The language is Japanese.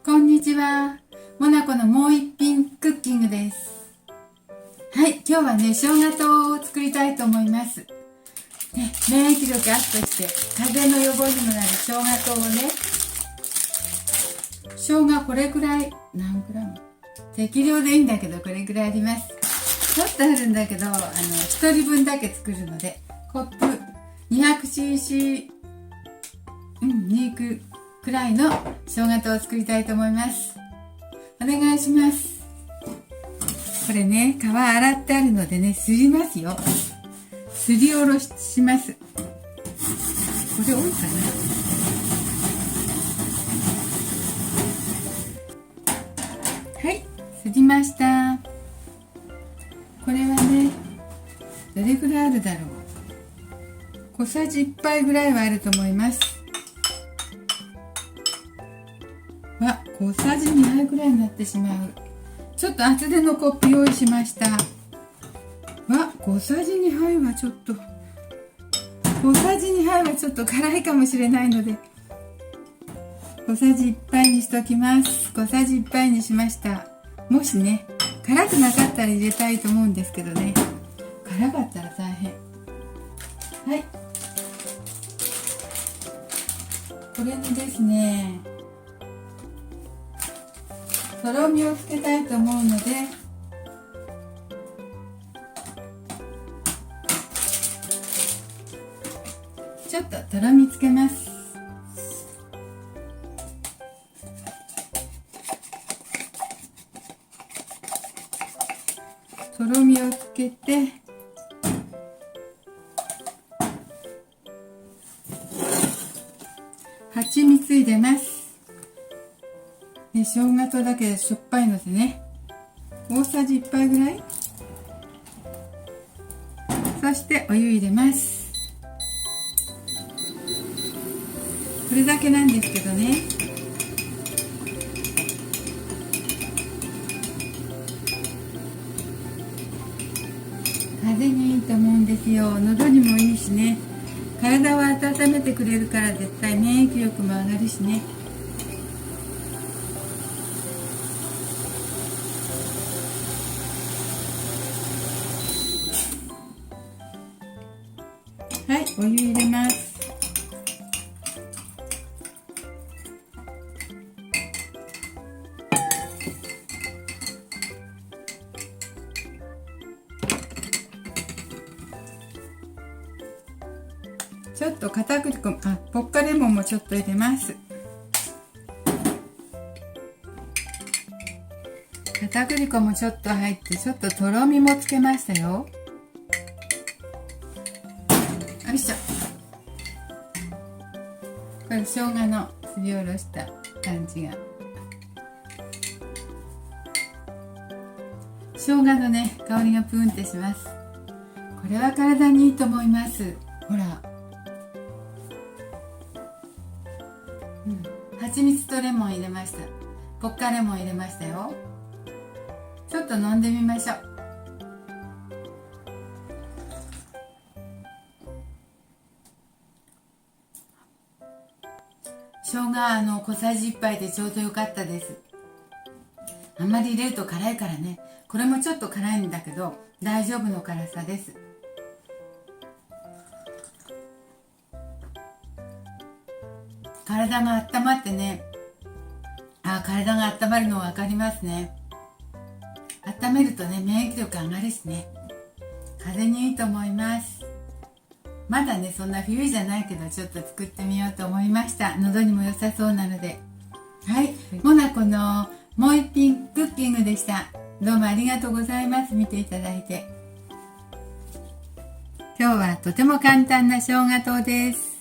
こんにちは。モナコのもう一品クッキングです。はい、今日はね、生姜糖を作りたいと思います。ね、免疫力アップして、風邪の予防にもなる生姜糖をね、生姜これくらい、何グラム？適量でいいんだけど、これくらいあります。ちょっとあるんだけど、1人分だけ作るので、コップ 200cc、に行くくらいの生姜糖を作りたいと思います。お願いします。これね、皮洗ってあるのでね、すりますよ。すりおろします。これ多いかな。はい、すりました。これはね、どれぐらいあるだろう。小さじ1杯ぐらいはあると思います。小さじ2杯ぐらいになってしまう。ちょっと厚手のコップ用意しました。小さじ2杯はちょっと小さじ2杯はちょっと辛いかもしれないので、小さじ1杯にしときます。小さじ1杯にしました。もしね、辛くなかったら入れたいと思うんですけどね、辛かったら大変。はい、これにですね、とろみをつけたいと思うので、ちょっととろみつけます。とろみをつけて、蜂蜜入れます。生姜とだけでしょっぱいのでね、大さじ1杯ぐらい。そしてお湯入れます。これだけなんですけどね。風邪にいいと思うんですよ。喉にもいいしね、体を温めてくれるから絶対免疫力も上がるしね。はい、お湯入れます。ちょっと片栗粉、ポッカレモンもちょっと入れます。片栗粉もちょっと入って、ちょっととろみもつけましたよ。よいしょ。これ生姜のすりおろした感じが、生姜のね、香りがプーンってします。これは体にいいと思います。ほら、蜂蜜とレモン入れました。ポッカレモン入れましたよ。ちょっと飲んでみましょう。生姜小さじ1杯でちょうどよかったです。あんまり入れると辛いからね。これもちょっと辛いんだけど大丈夫の辛さです。体が温まってね、体が温まるの分かりますね。温めるとね、免疫力上がるしね、風邪にいいと思います。まだね、そんな冬じゃないけど、ちょっと作ってみようと思いました。喉にも良さそうなので。はい、モナコのもう一品クッキングでした。どうもありがとうございます。見ていただいて。今日はとても簡単な生姜糖です。